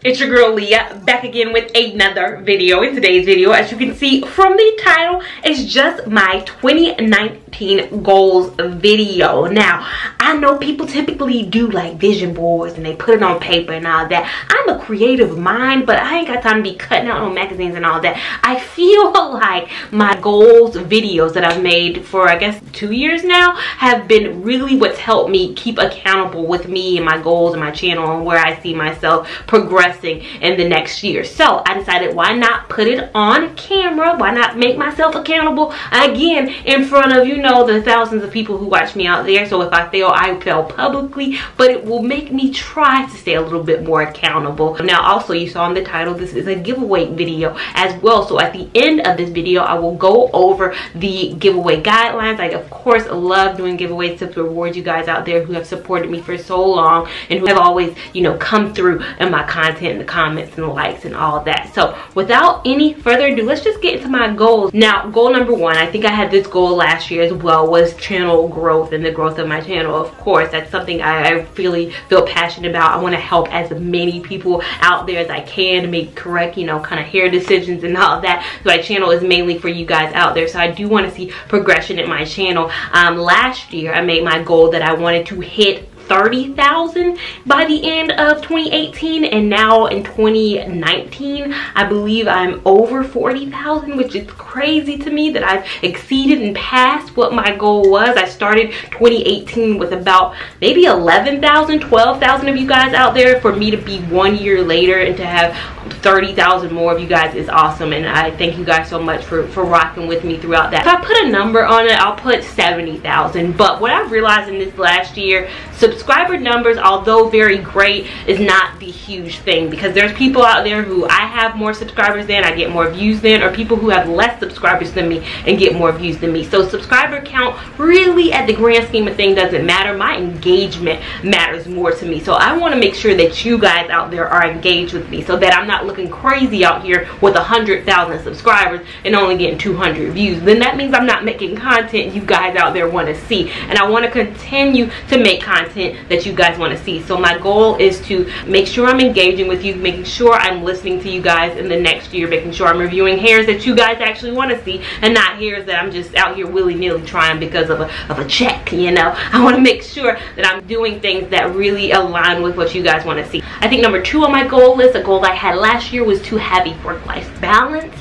It's your girl Leah, back again with another video. In today's video, as you can see from the title, it's just my 2019 goals video. Now, I know people typically do like vision boards and they put it on paper and all that. I'm a creative mind, but I ain't got time to be cutting out on magazines and all that. I feel like my goals videos that I've made for, I guess, 2 years now have been really what's helped me keep accountable with me and my goals and my channel and where I see myself progressing in the next year. So I decided, why not put it on camera? Why not make myself accountable again in front of, you know, the thousands of people who watch me out there. So if I fail, I fail publicly, but it will make me try to stay a little bit more accountable. Now, also, you saw in the title, this is a giveaway video as well. So at the end of this video, I will go over the giveaway guidelines. I, of course, love doing giveaways to reward you guys out there who have supported me for so long and who have always, you know, come through in my content and the comments and the likes and all that. So without any further ado, let's just get into my goals. Now, goal number one, I think I had this goal last year as well, was channel growth and the growth of my channel. Of course, that's something I really feel passionate about. I want to help as many people out there as I can to make correct, you know, kind of hair decisions and all that. So my channel is mainly for you guys out there. So I do want to see progression in my channel. Last year, I made my goal that I wanted to hit 30,000 by the end of 2018, and now in 2019 I believe I'm over 40,000, which is crazy to me that I've exceeded and passed what my goal was. I started 2018 with about maybe 11,000, 12,000 of you guys out there. For me to be 1 year later and to have 30,000 more of you guys is awesome, and I thank you guys so much for rocking with me throughout that. If I put a number on it, I'll put 70,000. But what I've realized in this last year, subscriber numbers, although very great, is not the huge thing, because there's people out there who I have more subscribers than, I get more views than, or people who have less subscribers than me and get more views than me. So subscriber count really at the grand scheme of things doesn't matter. My engagement matters more to me. So I want to make sure that you guys out there are engaged with me so that I'm not looking crazy out here with 100,000 subscribers and only getting 200 views. Then that means I'm not making content you guys out there want to see, and I want to continue to make content that you guys want to see. So my goal is to make sure I'm engaging with you, making sure I'm listening to you guys in the next year, making sure I'm reviewing hairs that you guys actually want to see and not hairs that I'm just out here willy-nilly trying because of a check, you know. I want to make sure that I'm doing things that really align with what you guys want to see. I think number two on my goal list, a goal I had last year, was to have a work-life balance.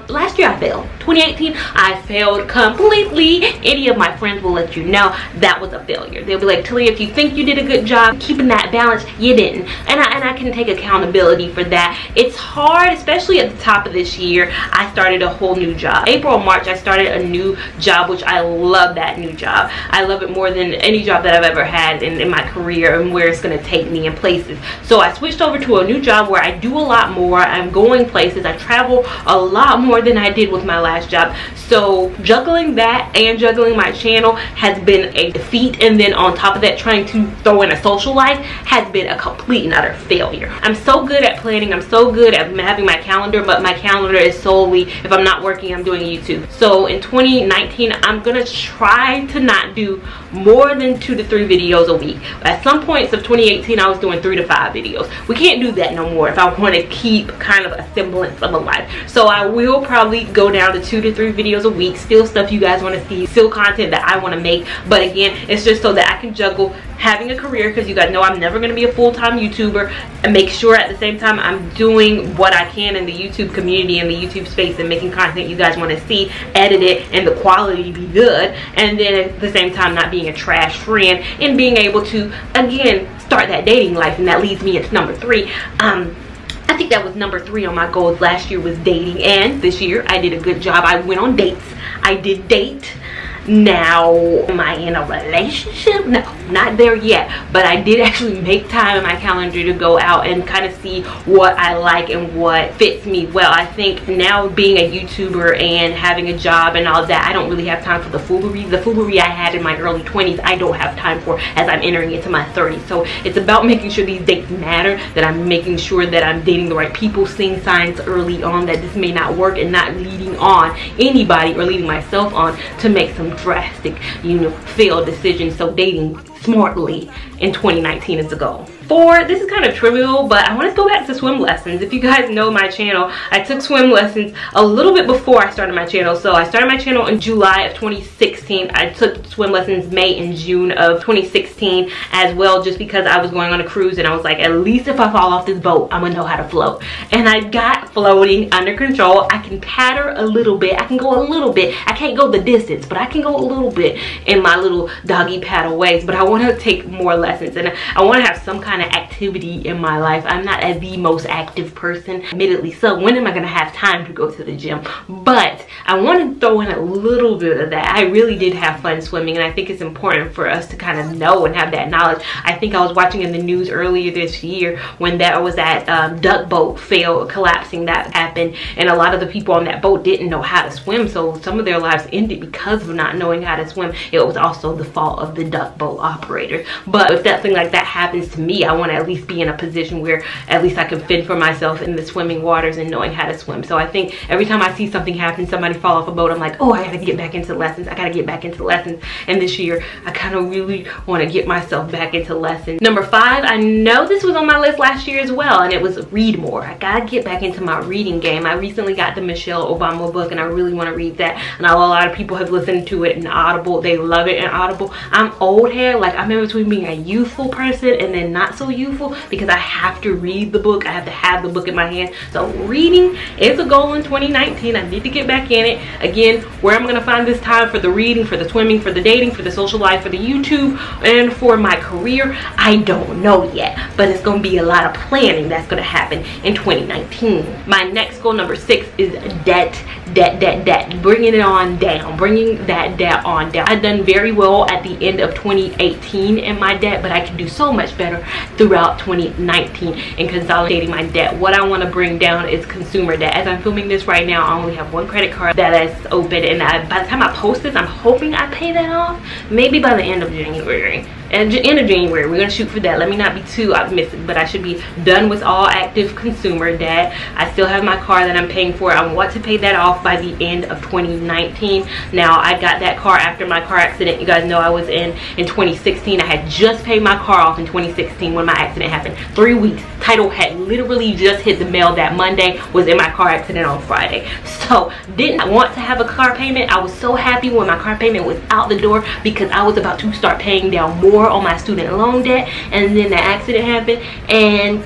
Last year I failed. 2018 I failed completely. Any of my friends will let you know that was a failure. They'll be like, Talia, if you think you did a good job keeping that balance, you didn't. And I can take accountability for that. It's hard, especially at the top of this year. I started a whole new job. April or March, I started a new job, which I love that new job. I love it more than any job that I've ever had in my career and where it's going to take me in places. So I switched over to a new job where I do a lot more. I'm going places. I travel a lot more than I did with my last job. So juggling that and juggling my channel has been a feat, and then on top of that, trying to throw in a social life has been a complete and utter failure. I'm so good at planning, I'm so good at having my calendar, but my calendar is solely, if I'm not working, I'm doing YouTube. So in 2019, I'm gonna try to not do more than 2 to 3 videos a week. At some points of 2018, I was doing 3 to 5 videos. We can't do that no more if I want to keep kind of a semblance of a life. So I will probably go down to 2 to 3 videos a week. Still stuff you guys want to see, still content that I want to make, but again, it's just so that I can juggle having a career, because you guys know I'm never going to be a full-time YouTuber, and make sure at the same time I'm doing what I can in the YouTube community and the YouTube space and making content you guys want to see, edit it, and the quality be good, and then at the same time not being a trash friend and being able to, again, start that dating life. And that leads me into number 3. I think that was number 3 on my goals last year, was dating, and this year I did a good job. I went on dates. I did date. Now, am I in a relationship? No, not there yet, but I did actually make time in my calendar to go out and kind of see what I like and what fits me well. I think now, being a YouTuber and having a job and all that, I don't really have time for the foolery. The foolery I had in my early 20s, I don't have time for as I'm entering into my 30s. So it's about making sure these dates matter, that I'm making sure that I'm dating the right people, seeing signs early on that this may not work, and not leading on anybody or leading myself on to make some drastic, you know, failed decisions. So dating smartly in 2019 is the goal. 4, this is kind of trivial, but I want to go back to swim lessons. If you guys know my channel, I took swim lessons a little bit before I started my channel. So I started my channel in July of 2016. I took swim lessons May and June of 2016 as well, just because I was going on a cruise and I was like, at least if I fall off this boat, I'm gonna know how to float. And I got floating under control. I can patter a little bit. I can go a little bit. I can't go the distance, but I can go a little bit in my little doggy paddle ways. But I want to take more lessons, and I want to have some kind of activity in my life. I'm not the most active person, admittedly, so when am I gonna have time to go to the gym? But I want to throw in a little bit of that. I really did have fun swimming, and I think it's important for us to kind of know and have that knowledge. I think I was watching in the news earlier this year when there was that duck boat collapsing that happened, and a lot of the people on that boat didn't know how to swim, so some of their lives ended because of not knowing how to swim. It was also the fault of the duck boat operator. But if something like that happens to me, I want to at least be in a position where at least I can fend for myself in the swimming waters and knowing how to swim. So I think every time I see something happen, somebody fall off a boat, I'm like, oh, I gotta get back into lessons. I gotta get back into lessons. And this year, I kind of really want to get myself back into lessons. Number 5, I know this was on my list last year as well, and it was read more. I gotta get back into my reading game. I recently got the Michelle Obama book, and I really want to read that. And a lot of people have listened to it in Audible. They love it in Audible. I'm old hair. Like, I'm in between being a youthful person and then not so youthful, because I have to read the book. I have to have the book in my hand. So reading is a goal in 2019. I need to get back in it. Again, where I'm gonna find this time for the reading, for the swimming, for the dating, for the social life, for the YouTube, and for my career, I don't know yet. But it's gonna be a lot of planning that's gonna happen in 2019. My next goal, number 6, is debt. Bringing it on down. Bringing that debt on down. I've done very well at the end of 2018 in my debt, but I can do so much better throughout 2019 in consolidating my debt. What I want to bring down is consumer debt. As I'm filming this right now, I only have one credit card that is open, and by the time I post this, I'm hoping I pay that off maybe by the end of January. And end of January, we're gonna shoot for that. Let me not be too optimistic, but I should be done with all active consumer debt. I still have my car that I'm paying for. I want to pay that off by the end of 2019. Now, I got that car after my car accident. You guys know I was in 2016. I had just paid my car off in 2016 when my accident happened. 3 weeks. Title had literally just hit the mail that Monday. Was in my car accident on Friday. So, didn't want to have a car payment. I was so happy when my car payment was out the door, because I was about to start paying down more on my student loan debt, and then the accident happened and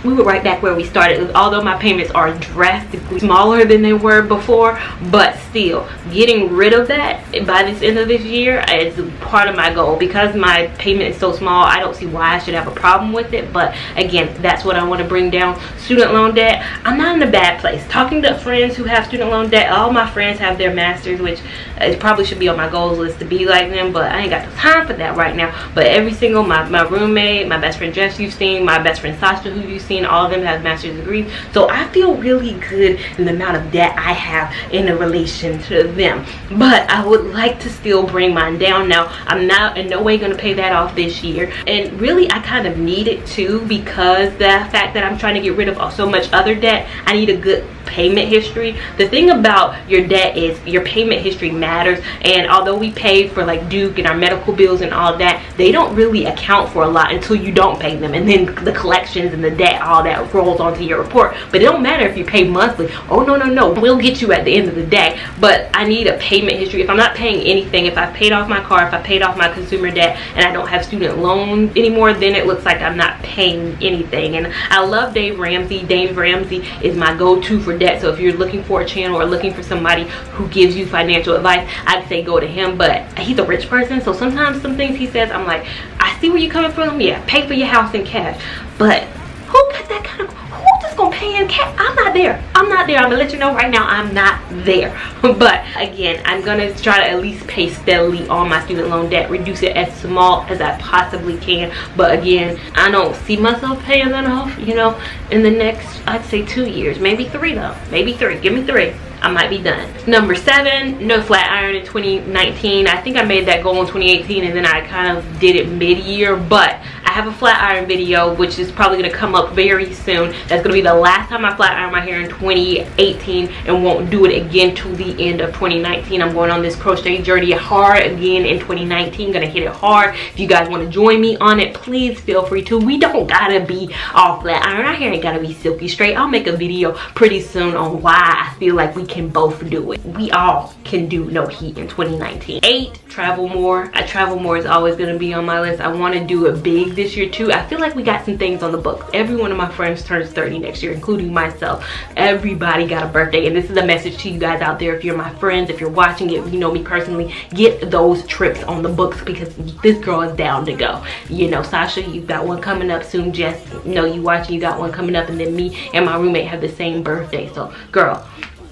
we were right back where we started. Although my payments are drastically smaller than they were before, but still getting rid of that by this end of this year is part of my goal. Because my payment is so small, I don't see why I should have a problem with it. But again, that's what I want to bring down. Student loan debt, I'm not in a bad place. Talking to friends who have student loan debt, all my friends have their masters, which it probably should be on my goals list to be like them, but I ain't got the time for that right now. But every single, my roommate, my best friend Jess you've seen, my best friend Sasha who you've seen, all of them have master's degrees. So I feel really good in the amount of debt I have in relation to them. But I would like to still bring mine down. Now, I'm not in no way going to pay that off this year. And really, I kind of need it too, because the fact that I'm trying to get rid of so much other debt, I need a good payment history. The thing about your debt is your payment history matters. And although we pay for like Duke and our medical bills and all that, they don't really account for a lot until you don't pay them. And then the collections and the debt, all that rolls onto your report. But it don't matter if you pay monthly. Oh, no, we'll get you at the end of the day. But I need a payment history. If I'm not paying anything, if I paid off my car, if I paid off my consumer debt, and I don't have student loans anymore, then it looks like I'm not paying anything. And I love Dave Ramsey. Dave Ramsey is my go-to for debt. So if you're looking for a channel or looking for somebody who gives you financial advice, I'd say go to him. But he's a rich person, so sometimes some things he says, I'm like, I see where you're coming from. Yeah, pay for your house in cash. But who got that kind of, who just gonna pay in cash? I'm not there. I'm gonna let you know right now, I'm not there. But again, I'm gonna try to at least pay steadily on my student loan debt, reduce it as small as I possibly can. But again, I don't see myself paying that off, you know, in the next, I'd say 2 years, maybe 3 though, maybe 3. Give me 3. I might be done. Number 7, no flat iron in 2019. I think I made that goal in 2018 and then I kind of did it mid-year, but I have a flat iron video, which is probably going to come up very soon. That's going to be the last time I flat iron my hair in 2018, and won't do it again till the end of 2019. I'm going on this crochet journey hard again in 2019. Gonna hit it hard. If you guys want to join me on it, please feel free to. We don't gotta be all flat iron. Our hair ain't gotta be silky straight. I'll make a video pretty soon on why I feel like we can both do it. We all can do no heat in 2019. 8, travel more. Travel more is always gonna be on my list. I want to do it big this year too. I feel like we got some things on the books. Every one of my friends turns 30 next year, including myself. Everybody got a birthday, and this is a message to you guys out there. If you're my friends, if you're watching it, you know me personally, get those trips on the books, because this girl is down to go. You know, Sasha, you got one coming up soon. Jess, know you watching, you got one coming up, and then me and my roommate have the same birthday. So girl,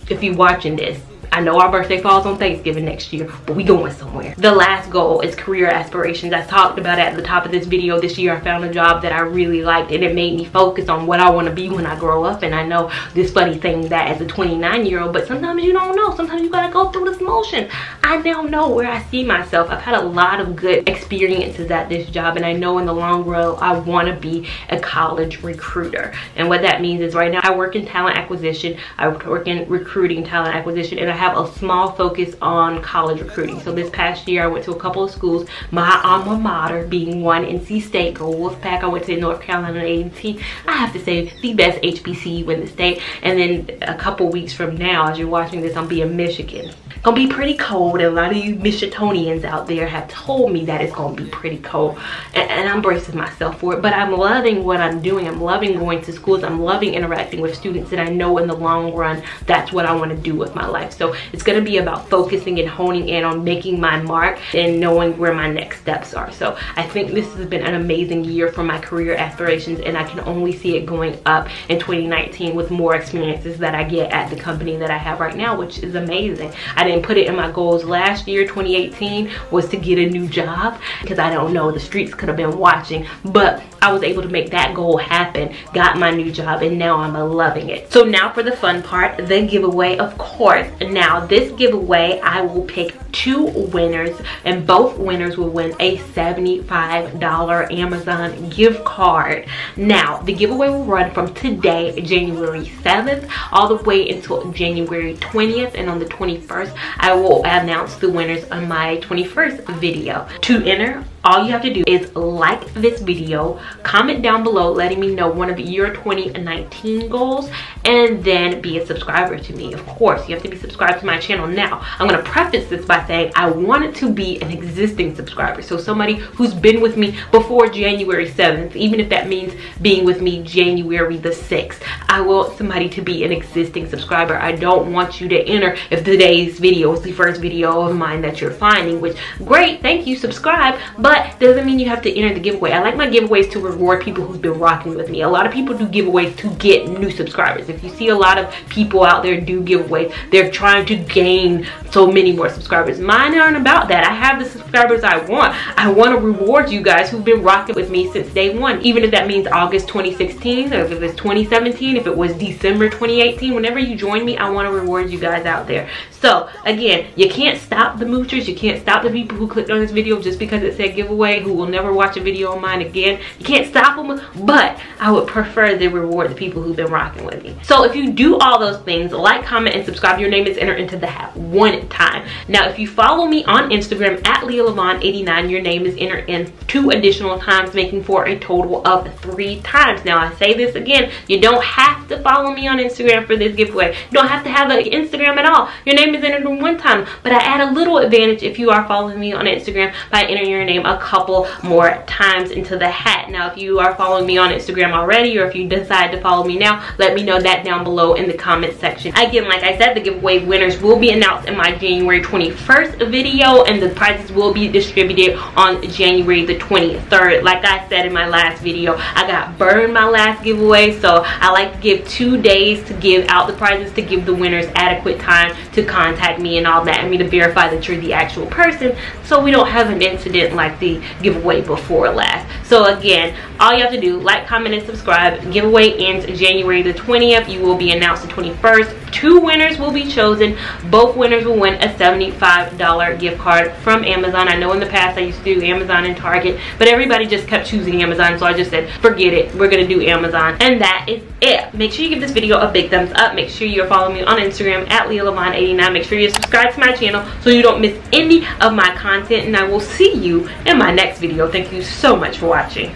if you watching this, I know our birthday falls on Thanksgiving next year, but we going somewhere. The last goal is career aspirations. I talked about it at the top of this video. This year I found a job that I really liked, and it made me focus on what I want to be when I grow up. And I know this funny thing that as a 29-year-old, but sometimes you don't know. Sometimes you gotta go through this motion. I now know where I see myself. I've had a lot of good experiences at this job, and I know in the long run I want to be a college recruiter. And what that means is right now I work in talent acquisition. I work in recruiting, talent acquisition, and I have a small focus on college recruiting. So this past year I went to a couple of schools, my alma mater being one, NC State, go Wolfpack. I went to North Carolina A&T. I have to say the best HBCU in the state. And then a couple weeks from now, as you're watching this, I'm being Michigan. Gonna be pretty cold, and a lot of you Michitonians out there have told me that it's gonna be pretty cold, and I'm bracing myself for it. But I'm loving what I'm doing. I'm loving going to schools. I'm loving interacting with students, and I know in the long run that's what I want to do with my life. So it's gonna be about focusing and honing in on making my mark and knowing where my next steps are. So I think this has been an amazing year for my career aspirations, and I can only see it going up in 2019 with more experiences that I get at the company that I have right now, which is amazing. I didn't put it in my goals last year. 2018 was to get a new job, because I don't know, the streets could have been watching, but I was able to make that goal happen, got my new job, and now I'm loving it. So now for the fun part, the giveaway, of course. Now this giveaway, I will pick 2 winners, and both winners will win a $75 Amazon gift card. Now the giveaway will run from today, January 7th, all the way until January 20th, and on the 21st I will announce the winners on my 21st video. To enter, all you have to do is like this video, comment down below letting me know one of your 2019 goals, and then be a subscriber to me. Of course, you have to be subscribed to my channel. Now, I'm going to preface this by saying I want it to be an existing subscriber. So somebody who's been with me before January 7th, even if that means being with me January the 6th. I want somebody to be an existing subscriber. I don't want you to enter if today's video is the first video of mine that you're finding, which great, thank you, subscribe, but doesn't mean you have to enter the giveaway. I like my giveaways to reward people who've been rocking with me. A lot of people do giveaways to get new subscribers. If you see a lot of people out there do giveaways, they're trying to gain so many more subscribers. Mine aren't about that. I have the subscribers I want. I want to reward you guys who've been rocking with me since day one, even if that means August 2016, or if it's 2017, if it was December 2018. Whenever you join me, I want to reward you guys out there. So again, you can't stop the moochers. You can't stop the people who clicked on this video just because it said giveaway, who will never watch a video of mine again. You can't stop them, but I would prefer they reward the people who've been rocking with me. So if you do all those things, like, comment, and subscribe, your name is entered into the hat one time. Now, if you follow me on Instagram at Lia Lavon 89, your name is entered in 2 additional times, making for a total of 3 times. Now, I say this again, you don't have to follow me on Instagram for this giveaway. You don't have to have an Instagram at all. Your name is entered in 1 time, but I add a little advantage if you are following me on Instagram by entering your name a couple more times into the hat. Now, if you are following me on Instagram already, or if you decide to follow me now, let me know that down below in the comment section. Again, like I said, the giveaway winners will be announced in my January 21st video, and the prizes will be distributed on January the 23rd. Like I said in my last video, I got burned my last giveaway, so I like to give 2 days to give out the prizes, to give the winners adequate time to contact me and all that, and me to verify that you're the actual person, so we don't have an incident like the giveaway before last. So again, all you have to do, like, comment, and subscribe. Giveaway ends January the 20th. You will be announced the 21st. 2 winners will be chosen. Both winners will win a $75 gift card from Amazon. I know in the past I used to do Amazon and Target, but everybody just kept choosing Amazon, so I just said forget it, we're gonna do Amazon. And that is it. Make sure you give this video a big thumbs up. Make sure you're following me on Instagram at Lia Lavon 89. Make sure you subscribe to my channel so you don't miss any of my content, and I will see you in my next video. Thank you so much for watching.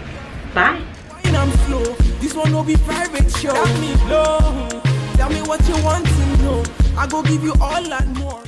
Bye. This one will be private show. Tell me what you want to know. I go give you all and more.